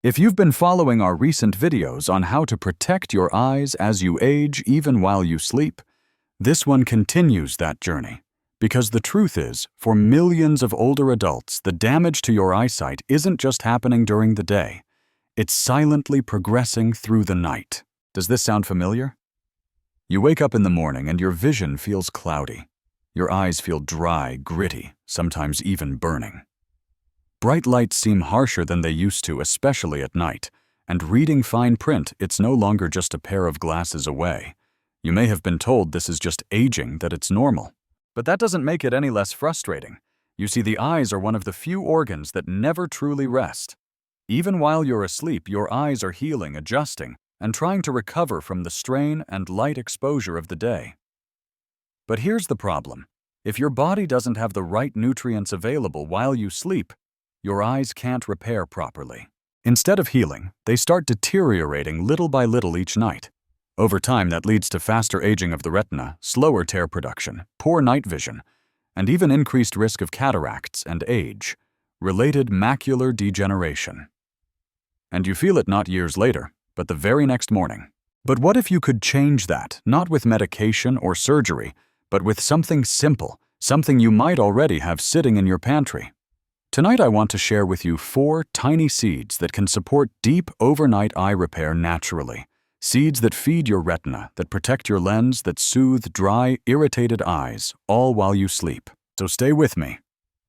If you've been following our recent videos on how to protect your eyes as you age even while you sleep, this one continues that journey. Because the truth is, for millions of older adults, the damage to your eyesight isn't just happening during the day. It's silently progressing through the night. Does this sound familiar? You wake up in the morning and your vision feels cloudy. Your eyes feel dry, gritty, sometimes even burning. Bright lights seem harsher than they used to, especially at night, and reading fine print, it's no longer just a pair of glasses away. You may have been told this is just aging, that it's normal. But that doesn't make it any less frustrating. You see, the eyes are one of the few organs that never truly rest. Even while you're asleep, your eyes are healing, adjusting, and trying to recover from the strain and light exposure of the day. But here's the problem. If your body doesn't have the right nutrients available while you sleep, your eyes can't repair properly. Instead of healing, they start deteriorating little by little each night. Over time, that leads to faster aging of the retina, slower tear production, poor night vision, and even increased risk of cataracts and age-related macular degeneration. And you feel it not years later, but the very next morning. But what if you could change that, not with medication or surgery, but with something simple, something you might already have sitting in your pantry? Tonight I want to share with you 4 tiny seeds that can support deep overnight eye repair naturally. Seeds that feed your retina, that protect your lens, that soothe dry, irritated eyes, all while you sleep. So stay with me.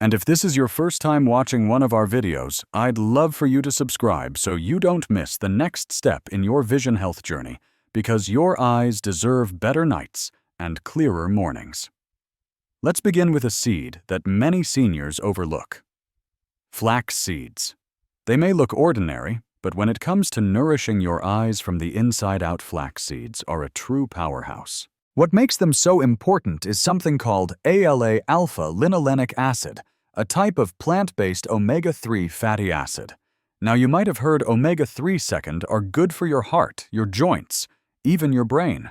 And if this is your first time watching one of our videos, I'd love for you to subscribe so you don't miss the next step in your vision health journey, because your eyes deserve better nights and clearer mornings. Let's begin with a seed that many seniors overlook. Flax seeds. They may look ordinary, but when it comes to nourishing your eyes from the inside out, flax seeds are a true powerhouse. What makes them so important is something called ALA alpha-linolenic acid, a type of plant-based omega-3 fatty acid. Now you might have heard omega-3 are good for your heart, your joints, even your brain.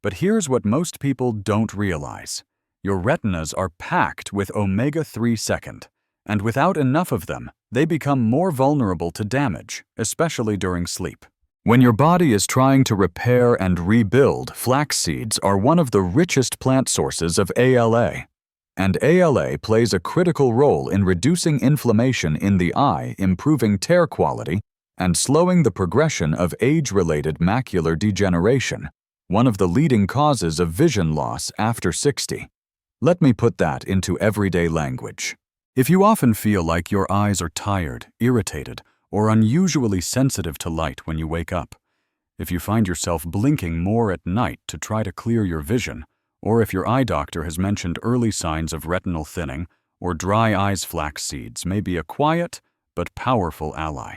But here's what most people don't realize. Your retinas are packed with omega-3, and without enough of them, they become more vulnerable to damage, especially during sleep. When your body is trying to repair and rebuild, flax seeds are one of the richest plant sources of ALA. And ALA plays a critical role in reducing inflammation in the eye, improving tear quality, and slowing the progression of age-related macular degeneration, one of the leading causes of vision loss after 60. Let me put that into everyday language. If you often feel like your eyes are tired, irritated, or unusually sensitive to light when you wake up, if you find yourself blinking more at night to try to clear your vision, or if your eye doctor has mentioned early signs of retinal thinning or dry eyes, flax seeds may be a quiet but powerful ally.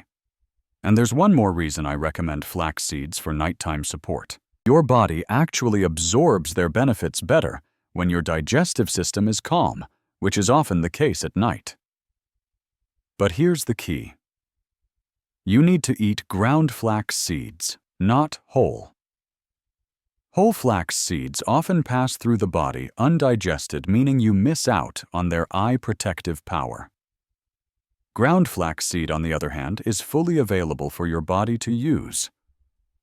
And there's one more reason I recommend flax seeds for nighttime support. Your body actually absorbs their benefits better when your digestive system is calm, which is often the case at night. But here's the key. You need to eat ground flax seeds, not whole. Whole flax seeds often pass through the body undigested, meaning you miss out on their eye protective power. Ground flax seed, on the other hand, is fully available for your body to use,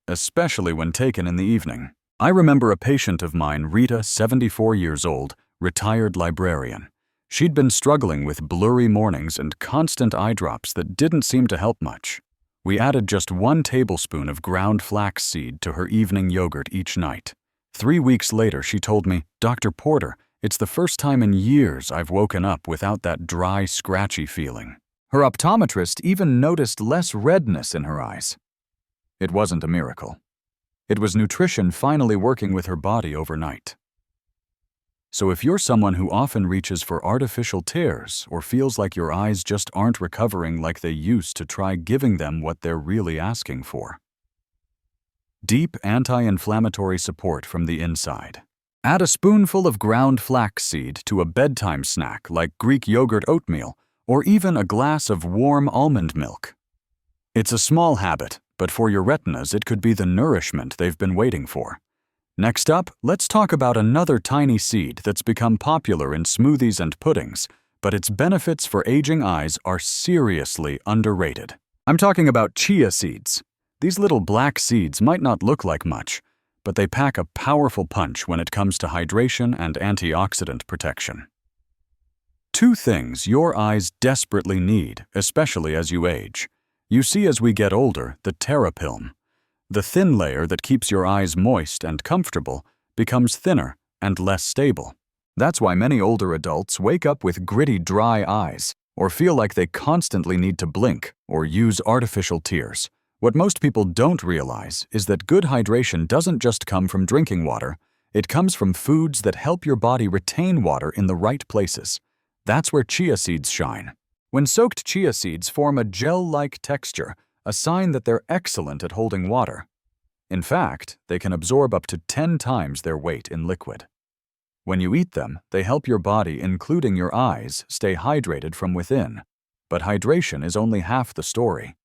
especially when taken in the evening. I remember a patient of mine, Rita, 74 years old, retired librarian. She'd been struggling with blurry mornings and constant eye drops that didn't seem to help much. We added just 1 tablespoon of ground flax seed to her evening yogurt each night. 3 weeks later, she told me, "Dr. Porter, it's the first time in years I've woken up without that dry, scratchy feeling." Her optometrist even noticed less redness in her eyes. It wasn't a miracle. It was nutrition finally working with her body overnight. So if you're someone who often reaches for artificial tears or feels like your eyes just aren't recovering like they used to, try giving them what they're really asking for. Deep anti-inflammatory support from the inside. Add a spoonful of ground flax seed to a bedtime snack like Greek yogurt oatmeal or even a glass of warm almond milk. It's a small habit, but for your retinas it could be the nourishment they've been waiting for. Next up, let's talk about another tiny seed that's become popular in smoothies and puddings, but its benefits for aging eyes are seriously underrated. I'm talking about chia seeds. These little black seeds might not look like much, but they pack a powerful punch when it comes to hydration and antioxidant protection. Two things your eyes desperately need, especially as you age. You see, as we get older, the terapilm, the thin layer that keeps your eyes moist and comfortable, becomes thinner and less stable. That's why many older adults wake up with gritty, dry eyes, or feel like they constantly need to blink or use artificial tears. What most people don't realize is that good hydration doesn't just come from drinking water. It comes from foods that help your body retain water in the right places. That's where chia seeds shine. When soaked chia seeds form a gel-like texture, a sign that they're excellent at holding water. In fact, they can absorb up to 10 times their weight in liquid. When you eat them, they help your body, including your eyes, stay hydrated from within. But hydration is only half the story.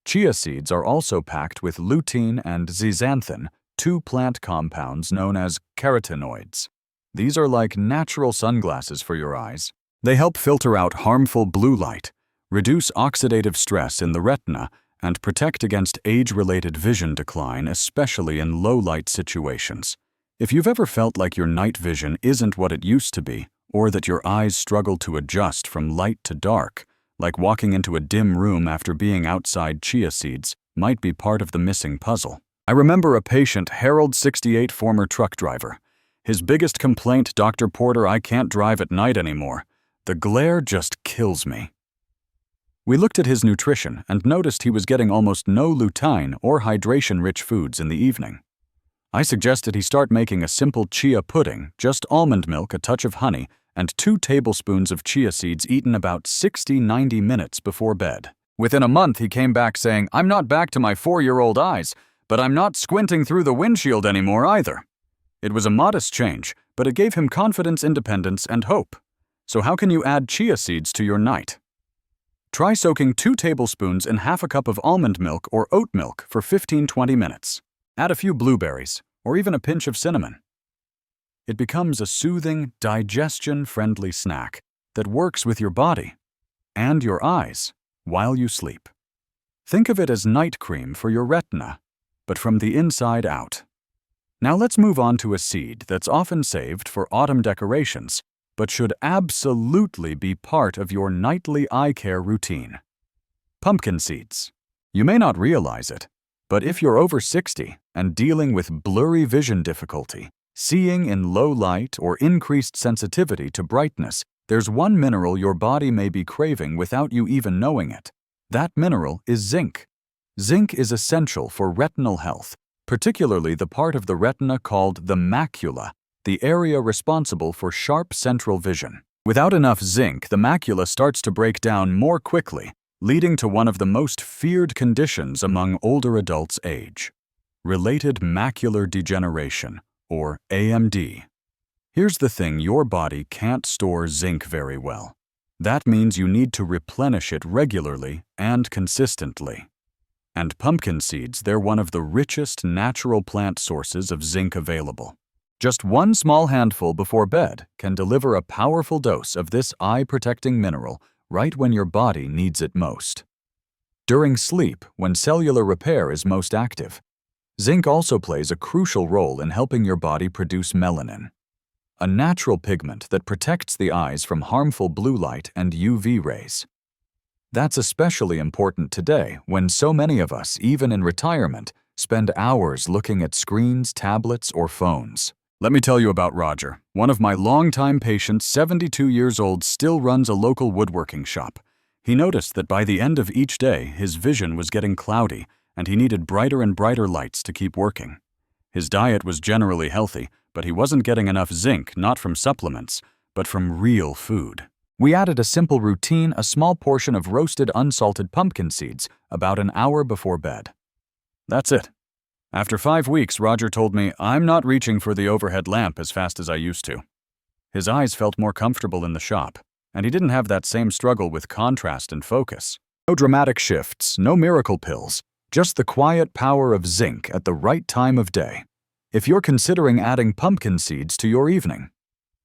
Chia seeds are also packed with lutein and zeaxanthin, two plant compounds known as carotenoids. These are like natural sunglasses for your eyes. They help filter out harmful blue light, reduce oxidative stress in the retina, and protect against age-related vision decline, especially in low-light situations. If you've ever felt like your night vision isn't what it used to be, or that your eyes struggle to adjust from light to dark, like walking into a dim room after being outside, chia seeds might be part of the missing puzzle. I remember a patient, Harold, 68, former truck driver. His biggest complaint, "Dr. Porter, I can't drive at night anymore. The glare just kills me." We looked at his nutrition and noticed he was getting almost no lutein or hydration-rich foods in the evening. I suggested he start making a simple chia pudding, just almond milk, a touch of honey, and 2 tablespoons of chia seeds eaten about 60-90 minutes before bed. Within a month, he came back saying, "I'm not back to my 4-year-old eyes, but I'm not squinting through the windshield anymore either." It was a modest change, but it gave him confidence, independence, and hope. So how can you add chia seeds to your night? Try soaking 2 tablespoons in half a cup of almond milk or oat milk for 15-20 minutes. Add a few blueberries, or even a pinch of cinnamon. It becomes a soothing, digestion-friendly snack that works with your body and your eyes while you sleep. Think of it as night cream for your retina, but from the inside out. Now let's move on to a seed that's often saved for autumn decorations, but should absolutely be part of your nightly eye care routine. Pumpkin seeds. You may not realize it, but if you're over 60 and dealing with blurry vision difficulty, seeing in low light, or increased sensitivity to brightness, there's one mineral your body may be craving without you even knowing it. That mineral is zinc. Zinc is essential for retinal health, particularly the part of the retina called the macula, the area responsible for sharp central vision. Without enough zinc, the macula starts to break down more quickly, leading to one of the most feared conditions among older adults' age: related macular degeneration, or AMD. Here's the thing, your body can't store zinc very well. That means you need to replenish it regularly and consistently. And pumpkin seeds, they're one of the richest natural plant sources of zinc available. Just 1 small handful before bed can deliver a powerful dose of this eye-protecting mineral right when your body needs it most. During sleep, when cellular repair is most active, zinc also plays a crucial role in helping your body produce melanin, a natural pigment that protects the eyes from harmful blue light and UV rays. That's especially important today when so many of us, even in retirement, spend hours looking at screens, tablets, or phones. Let me tell you about Roger. One of my longtime patients, 72 years old, still runs a local woodworking shop. He noticed that by the end of each day, his vision was getting cloudy, and he needed brighter and brighter lights to keep working. His diet was generally healthy, but he wasn't getting enough zinc, not from supplements, but from real food. We added a simple routine, a small portion of roasted unsalted pumpkin seeds, about an hour before bed. That's it. After 5 weeks, Roger told me, "I'm not reaching for the overhead lamp as fast as I used to." His eyes felt more comfortable in the shop, and he didn't have that same struggle with contrast and focus. No dramatic shifts, no miracle pills, just the quiet power of zinc at the right time of day. If you're considering adding pumpkin seeds to your evening,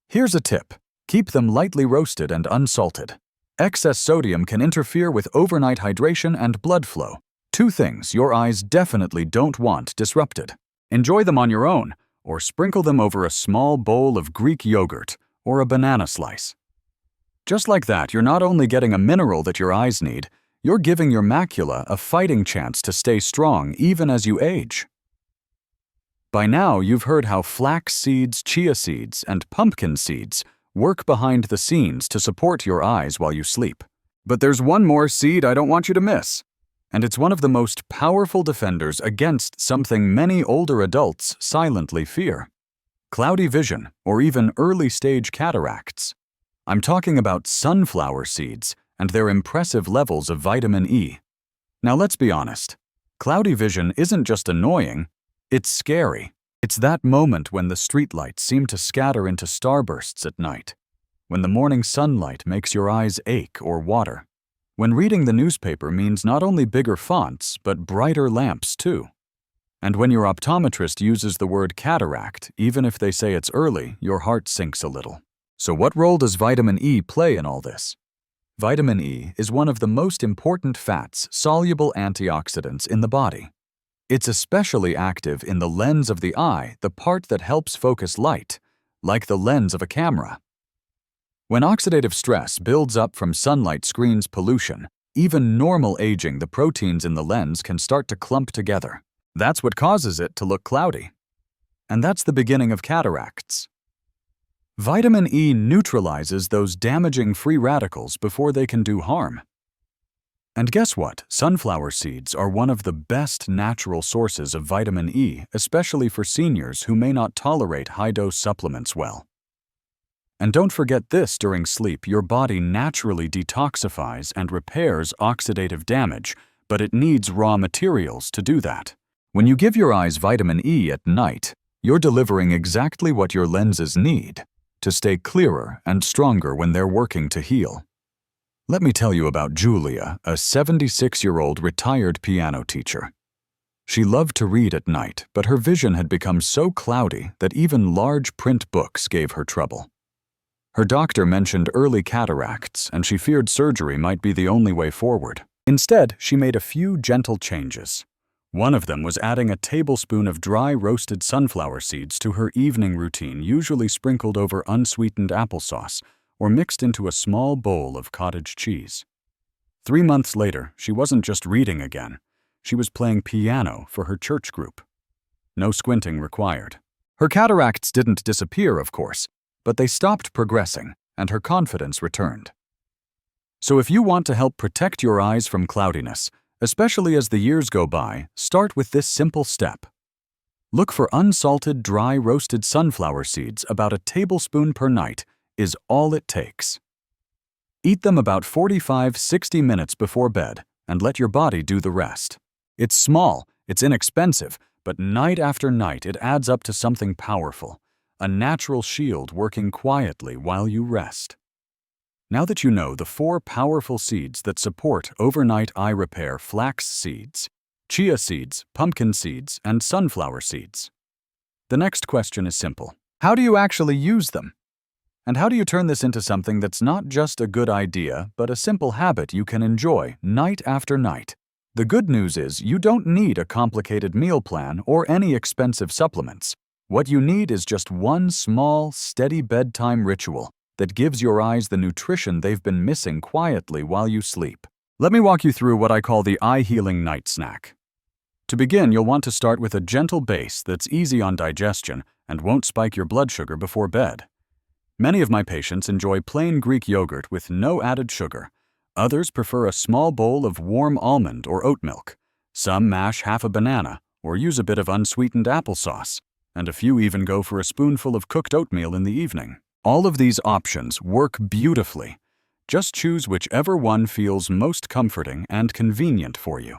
here's a tip. Keep them lightly roasted and unsalted. Excess sodium can interfere with overnight hydration and blood flow, two things your eyes definitely don't want disrupted. Enjoy them on your own, or sprinkle them over a small bowl of Greek yogurt or a banana slice. Just like that, you're not only getting a mineral that your eyes need, you're giving your macula a fighting chance to stay strong even as you age. By now, you've heard how flax seeds, chia seeds, and pumpkin seeds work behind the scenes to support your eyes while you sleep. But there's one more seed I don't want you to miss, and it's one of the most powerful defenders against something many older adults silently fear: cloudy vision, or even early-stage cataracts. I'm talking about sunflower seeds and their impressive levels of vitamin E. Now let's be honest, cloudy vision isn't just annoying, it's scary. It's that moment when the streetlights seem to scatter into starbursts at night, when the morning sunlight makes your eyes ache or water, when reading the newspaper means not only bigger fonts but brighter lamps too, and when your optometrist uses the word cataract, even if they say it's early, your heart sinks a little. So what role does vitamin E play in all this? Vitamin E is one of the most important fats-soluble antioxidants in the body. It's especially active in the lens of the eye, the part that helps focus light, like the lens of a camera. When oxidative stress builds up from sunlight screens pollution, even normal aging, the proteins in the lens can start to clump together. That's what causes it to look cloudy. And that's the beginning of cataracts. Vitamin E neutralizes those damaging free radicals before they can do harm. And guess what? Sunflower seeds are one of the best natural sources of vitamin E, especially for seniors who may not tolerate high-dose supplements well. And don't forget this: during sleep, your body naturally detoxifies and repairs oxidative damage, but it needs raw materials to do that. When you give your eyes vitamin E at night, you're delivering exactly what your lenses need to stay clearer and stronger when they're working to heal. Let me tell you about Julia, a 76-year-old retired piano teacher. She loved to read at night, but her vision had become so cloudy that even large print books gave her trouble. Her doctor mentioned early cataracts, and she feared surgery might be the only way forward. Instead, she made a few gentle changes. One of them was adding a tablespoon of dry roasted sunflower seeds to her evening routine, usually sprinkled over unsweetened applesauce or mixed into a small bowl of cottage cheese. 3 months later, she wasn't just reading again. She was playing piano for her church group. No squinting required. Her cataracts didn't disappear, of course, but they stopped progressing, and her confidence returned. So if you want to help protect your eyes from cloudiness, especially as the years go by, start with this simple step. Look for unsalted, dry roasted sunflower seeds. About a tablespoon per night is all it takes. Eat them about 45-60 minutes before bed and let your body do the rest. It's small, it's inexpensive, but night after night it adds up to something powerful, a natural shield working quietly while you rest. Now that you know the 4 powerful seeds that support overnight eye repair: flax seeds, chia seeds, pumpkin seeds, and sunflower seeds, the next question is simple. How do you actually use them? And how do you turn this into something that's not just a good idea, but a simple habit you can enjoy night after night? The good news is you don't need a complicated meal plan or any expensive supplements. What you need is just one small, steady bedtime ritual that gives your eyes the nutrition they've been missing quietly while you sleep. Let me walk you through what I call the eye-healing night snack. To begin, you'll want to start with a gentle base that's easy on digestion and won't spike your blood sugar before bed. Many of my patients enjoy plain Greek yogurt with no added sugar. Others prefer a small bowl of warm almond or oat milk. Some mash half a banana or use a bit of unsweetened applesauce, and a few even go for a spoonful of cooked oatmeal in the evening. All of these options work beautifully. Just choose whichever one feels most comforting and convenient for you.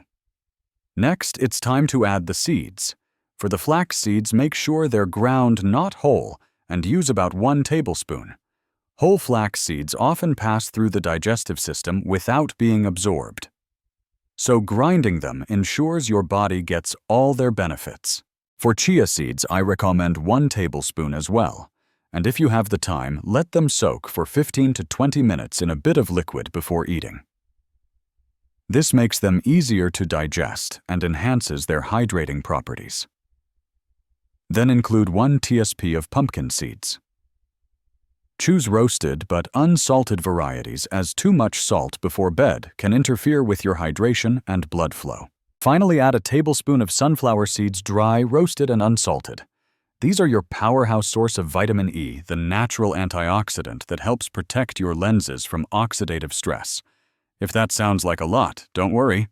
Next, it's time to add the seeds. For the flax seeds, make sure they're ground, not whole, and use about 1 tablespoon. Whole flax seeds often pass through the digestive system without being absorbed. So grinding them ensures your body gets all their benefits. For chia seeds, I recommend 1 tablespoon as well. and if you have the time, let them soak for 15 to 20 minutes in a bit of liquid before eating. This makes them easier to digest and enhances their hydrating properties. Then include 1 TSP of pumpkin seeds. Choose roasted but unsalted varieties, as too much salt before bed can interfere with your hydration and blood flow. Finally, add a tablespoon of sunflower seeds, dry, roasted, and unsalted. These are your powerhouse source of vitamin E, the natural antioxidant that helps protect your lenses from oxidative stress. If that sounds like a lot, don't worry.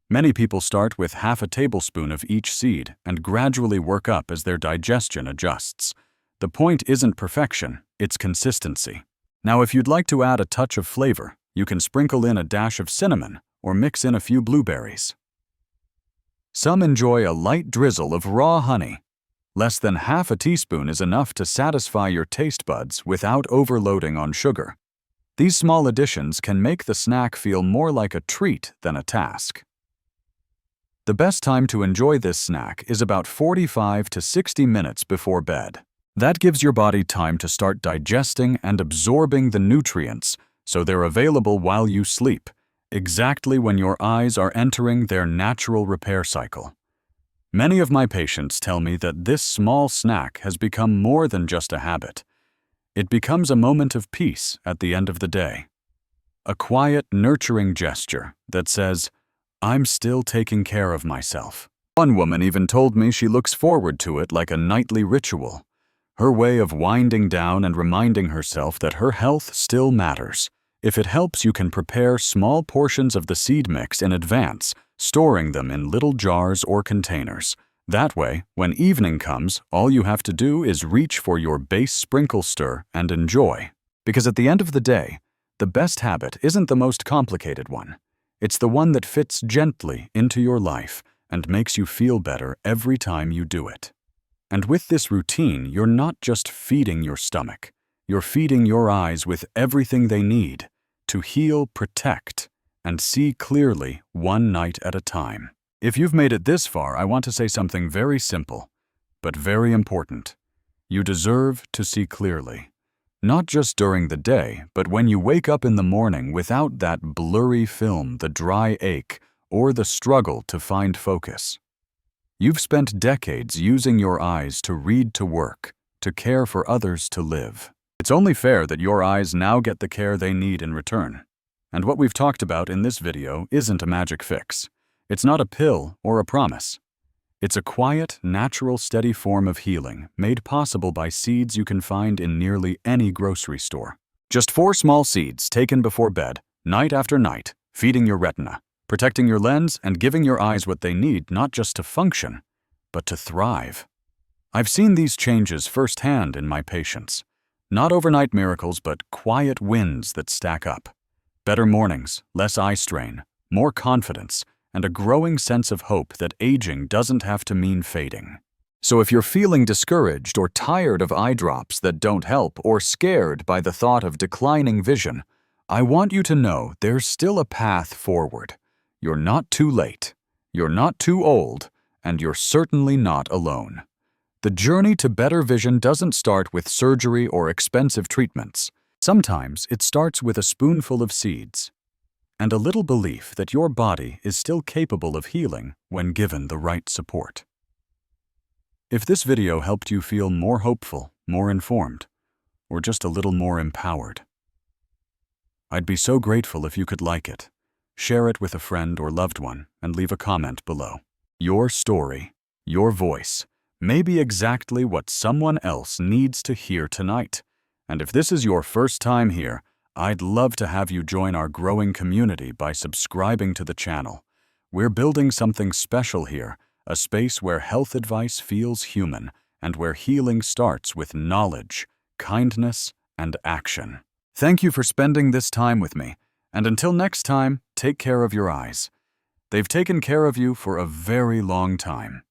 Many people start with half a tablespoon of each seed and gradually work up as their digestion adjusts. The point isn't perfection, it's consistency. Now, if you'd like to add a touch of flavor, you can sprinkle in a dash of cinnamon or mix in a few blueberries. Some enjoy a light drizzle of raw honey. Less than half a teaspoon is enough to satisfy your taste buds without overloading on sugar. These small additions can make the snack feel more like a treat than a task. The best time to enjoy this snack is about 45 to 60 minutes before bed. That gives your body time to start digesting and absorbing the nutrients, so they're available while you sleep, exactly when your eyes are entering their natural repair cycle. Many of my patients tell me that this small snack has become more than just a habit. It becomes a moment of peace at the end of the day. A quiet, nurturing gesture that says, "I'm still taking care of myself." One woman even told me she looks forward to it like a nightly ritual. Her way of winding down and reminding herself that her health still matters. If it helps, you can prepare small portions of the seed mix in advance, storing them in little jars or containers. That way, when evening comes, all you have to do is reach for your base sprinkle stir and enjoy. Because at the end of the day, the best habit isn't the most complicated one. It's the one that fits gently into your life and makes you feel better every time you do it. And with this routine, you're not just feeding your stomach, you're feeding your eyes with everything they need to heal, protect, and see clearly one night at a time. If you've made it this far, I want to say something very simple, but very important. You deserve to see clearly. Not just during the day, but when you wake up in the morning without that blurry film, the dry ache, or the struggle to find focus. You've spent decades using your eyes to read, to work, to care for others, to live. It's only fair that your eyes now get the care they need in return. And what we've talked about in this video isn't a magic fix. It's not a pill or a promise. It's a quiet, natural, steady form of healing made possible by seeds you can find in nearly any grocery store. Just 4 small seeds taken before bed, night after night, feeding your retina, protecting your lens, and giving your eyes what they need not just to function, but to thrive. I've seen these changes firsthand in my patients. Not overnight miracles, but quiet wins that stack up. Better mornings, less eye strain, more confidence, and a growing sense of hope that aging doesn't have to mean fading. So if you're feeling discouraged or tired of eye drops that don't help, or scared by the thought of declining vision, I want you to know there's still a path forward. You're not too late, you're not too old, and you're certainly not alone. The journey to better vision doesn't start with surgery or expensive treatments. Sometimes it starts with a spoonful of seeds and a little belief that your body is still capable of healing when given the right support. If this video helped you feel more hopeful, more informed, or just a little more empowered, I'd be so grateful if you could like it, share it with a friend or loved one, and leave a comment below. Your story, your voice, may be exactly what someone else needs to hear tonight. And if this is your first time here, I'd love to have you join our growing community by subscribing to the channel. We're building something special here, a space where health advice feels human and where healing starts with knowledge, kindness, and action. Thank you for spending this time with me, and until next time, take care of your eyes. They've taken care of you for a very long time.